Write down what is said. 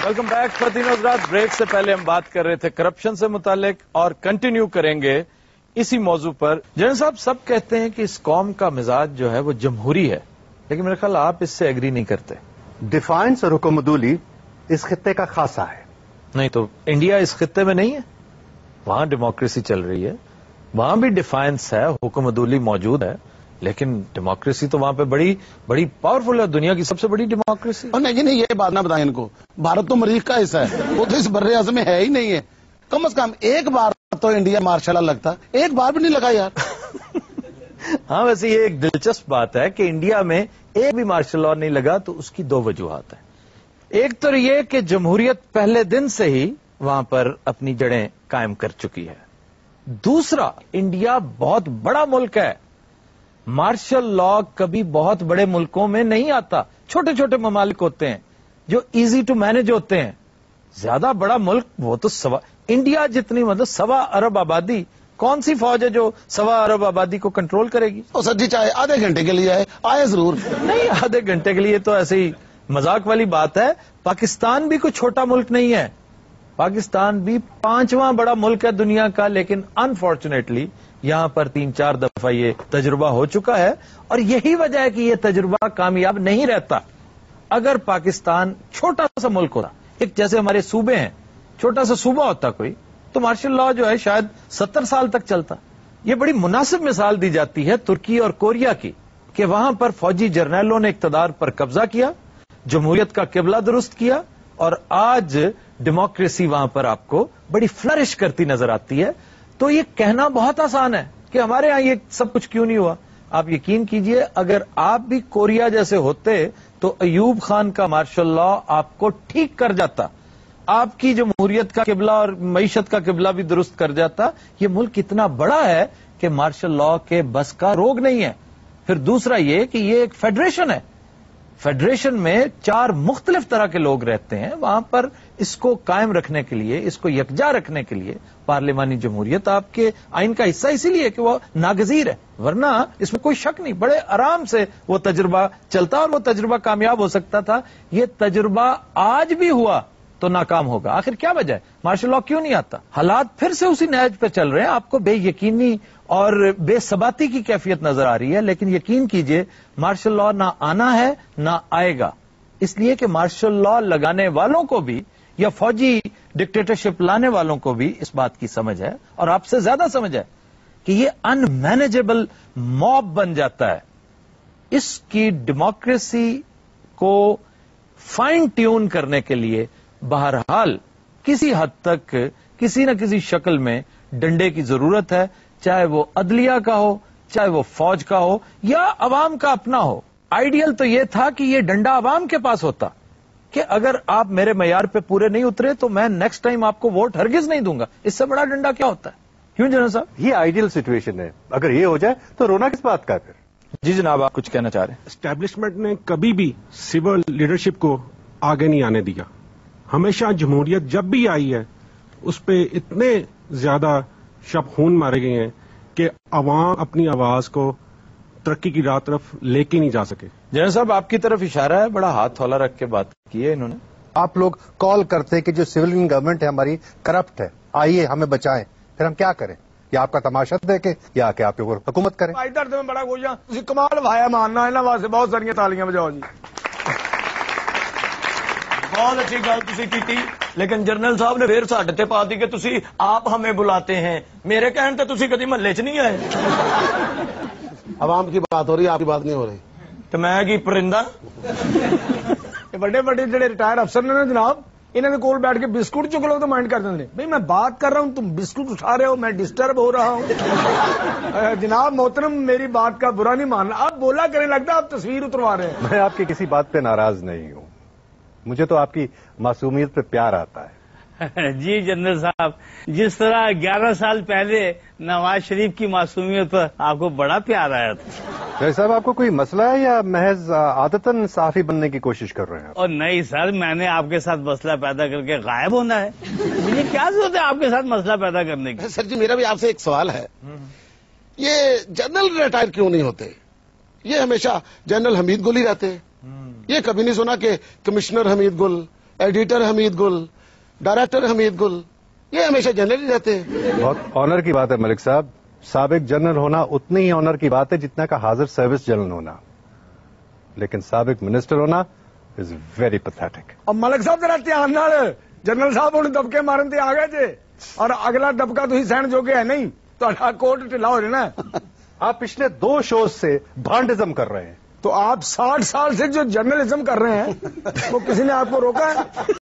Welcome back ख़वातीन और हज़रात। Break से पहले हम बात कर रहे थे करप्शन से मुतालिक और कंटिन्यू करेंगे इसी मौजू पर। जनरल साहब, सब कहते हैं कि इस कौम का मिजाज जो है वो जमहूरी है, लेकिन मेरे ख्याल आप इससे एग्री नहीं करते। डिफाइंस और हुक्मदुली इस खित्ते का खासा है। नहीं तो इंडिया इस खित्ते में नहीं है, वहां डेमोक्रेसी चल रही है, वहां भी डिफाइंस है, हुक्मदुली मौजूद है, लेकिन डेमोक्रेसी तो वहां पे बड़ी बड़ी पावरफुल है, दुनिया की सबसे बड़ी डेमोक्रेसी। नहीं, ये बात ना बताएं इनको। भारत तो मरीख का हिस्सा है, वो तो इस बर्रे आज़म में है ही नहीं है। कम से कम एक बार तो इंडिया मार्शल लगता, एक बार भी नहीं लगा यार। हाँ, वैसे ये एक दिलचस्प बात है कि इंडिया में एक भी मार्शल लॉ नहीं लगा, तो उसकी दो वजूहात है। एक तो ये कि जमहूरियत पहले दिन से ही वहां पर अपनी जड़ें कायम कर चुकी है। दूसरा, इंडिया बहुत बड़ा मुल्क है, मार्शल लॉ कभी बहुत बड़े मुल्कों में नहीं आता। छोटे छोटे ममालिक होते हैं जो इजी टू मैनेज होते हैं। ज्यादा बड़ा मुल्क वो तो इंडिया जितनी मतलब 1.25 अरब आबादी, कौन सी फौज है जो 1.25 अरब आबादी को कंट्रोल करेगी? तो सर जी चाहे आधे घंटे के लिए आए जरूर। नहीं, आधे घंटे के लिए तो ऐसे ही मजाक वाली बात है। पाकिस्तान भी कोई छोटा मुल्क नहीं है, पाकिस्तान भी 5वां बड़ा मुल्क है दुनिया का, लेकिन अनफॉर्चुनेटली यहां पर 3-4 दफा ये तजुर्बा हो चुका है। और यही वजह है कि ये तजुर्बा कामयाब नहीं रहता। अगर पाकिस्तान छोटा सा मुल्क होता, एक जैसे हमारे सूबे हैं, छोटा सा सूबा होता कोई, तो मार्शल लॉ जो है शायद 70 साल तक चलता। ये बड़ी मुनासिब मिसाल दी जाती है तुर्की और कोरिया की, कि वहां पर फौजी जर्नैलों ने इक्तदार पर कब्जा किया, जमहूरियत का किबला दुरुस्त किया, और आज डेमोक्रेसी वहां पर आपको बड़ी फ्लरिश करती नजर आती है। तो ये कहना बहुत आसान है कि हमारे यहां ये सब कुछ क्यों नहीं हुआ। आप यकीन कीजिए, अगर आप भी कोरिया जैसे होते तो अयूब खान का मार्शल लॉ आपको ठीक कर जाता, आपकी जमहूरियत का किबला और मईशत का किबला भी दुरुस्त कर जाता। ये मुल्क इतना बड़ा है कि मार्शल लॉ के बस का रोग नहीं है। फिर दूसरा ये कि ये एक फेडरेशन है, फेडरेशन में 4 मुख्तलिफ तरह के लोग रहते हैं। वहां पर इसको कायम रखने के लिए, इसको यकजा रखने के लिए पार्लिमानी जमहूरियत आपके आइन का हिस्सा इसीलिए कि वो नागजीर है, वरना इसमें कोई शक नहीं, बड़े आराम से वो तजुर्बा चलता और वो तजुर्बा कामयाब हो सकता था। ये तजुर्बा आज भी हुआ तो नाकाम होगा। आखिर क्या वजह है, मार्शल लॉ क्यों नहीं आता? हालात फिर से उसी नहज पे चल रहे हैं। आपको बेयकीनी और बेसबाती की कैफियत नजर आ रही है, लेकिन यकीन कीजिए मार्शल लॉ ना आना है ना आएगा, इसलिए कि मार्शल लॉ लगाने वालों को भी या फौजी डिक्टेटरशिप लाने वालों को भी इस बात की समझ है, और आपसे ज्यादा समझ है, कि ये अनमैनेजेबल मॉब बन जाता है। इसकी डेमोक्रेसी को फाइन ट्यून करने के लिए बहरहाल किसी हद तक किसी न किसी शक्ल में डंडे की जरूरत है, चाहे वो अदलिया का हो, चाहे वो फौज का हो, या अवाम का अपना हो। आइडियल तो ये था कि ये डंडा अवाम के पास होता, कि अगर आप मेरे मयार पे पूरे नहीं उतरे तो मैं नेक्स्ट टाइम आपको वोट हरगिज नहीं दूंगा। इससे बड़ा डंडा क्या होता है? क्यों जनरल साहब? ये आइडियल सिचुएशन है। अगर ये हो जाए तो रोना किस बात का है फिर? जी जनाब, आप कुछ कहना चाह रहे हैं? एस्टैब्लिशमेंट ने कभी भी सिविल लीडरशिप को आगे नहीं आने दिया। हमेशा जमहूरियत जब भी आई है उस पे इतने ज्यादा शब खून मारे गए हैं कि अवाम अपनी आवाज को तरक्की की राह तरफ लेके नहीं जा सके। जनरल साहब, आपकी तरफ इशारा है, बड़ा हाथ हौला रख के बात की है इन्होंने। आप लोग कॉल करते कि जो सिविलियन गवर्नमेंट है हमारी करप्ट है, आइए हमें बचाएं, फिर हम क्या करें? या आपका तमाशा देखें या कि आपके ऊपर हुकूमत करें? दर्द में बड़ा गोया कमाल भाया मानना इन्होंने वास्ते बहुत सारिया तालियां बजाओ जी। बहुत अच्छी गल तुसी की, लेकिन जनरल साहब ने फिर साडे ते पा दी कि तुसी आप हमें बुलाते हैं। मेरे कहने ते तुसी कभी महल्ले च नहीं आए। अवाम की बात हो रही है, आपकी बात नहीं हो रही। तो मैं की परिंदा? बड़े बड़े जो रिटायर अफसर ने ना जनाब, इन्होंने कोल बैठ के बिस्कुट चुक लो तो माइंड कर देंगे, भाई मैं बात कर रहा हूं, तुम बिस्कुट उठा रहे हो, मैं डिस्टर्ब हो रहा हूं। जनाब मोहतरम, मेरी बात का बुरा नहीं मानना, आप बोला करने लगता आप तस्वीर उतरवा रहे हैं। मैं आपकी किसी बात पे नाराज नहीं हूं, मुझे तो आपकी मासूमियत पे प्यार आता है। जी जनरल साहब, जिस तरह 11 साल पहले नवाज शरीफ की मासूमियत पर आपको बड़ा प्यार आया था। जय साहब, आपको कोई मसला है या महज आदतन साफी बनने की कोशिश कर रहे हैं? और नहीं सर, मैंने आपके साथ मसला पैदा करके गायब होना है। मुझे क्या जरूरत है आपके साथ मसला पैदा करने की? सर जी, मेरा भी आपसे एक सवाल है, ये जनरल रिटायर क्यों नहीं होते? ये हमेशा जनरल हमीद गुल ही रहते हैं। ये कभी नहीं सुना कि कमिश्नर हमीद गुल, ایڈیٹر حمید گل، ڈائریکٹر حمید گل، یہ ہمیشہ جنرل ہی رہتے ہیں. بہت آنر کی بات ہے ملک صاحب. سابق جنرل ہونا اتنی ہی آنر کی بات ہے جتنا کا حاضر سروس جنرل ہونا، لیکن سابق منسٹر ہونا از ویری پیتھیٹک. اب ملک صاحب ذرا دھیان نال جنرل صاحب ہوں دبکے مارن تے آ گئے جے، اور اگلا دبکا تھی سہن جو کہ ہے نہیں تو کوٹ ٹھلا ہو جانا. آپ پچھلے 2 شوز سے بھانڈزم کر رہے ہیں. تو آپ 60 سال سے جو جرنلزم کر رہے ہیں وہ کسی نے آپ کو روکا ہے؟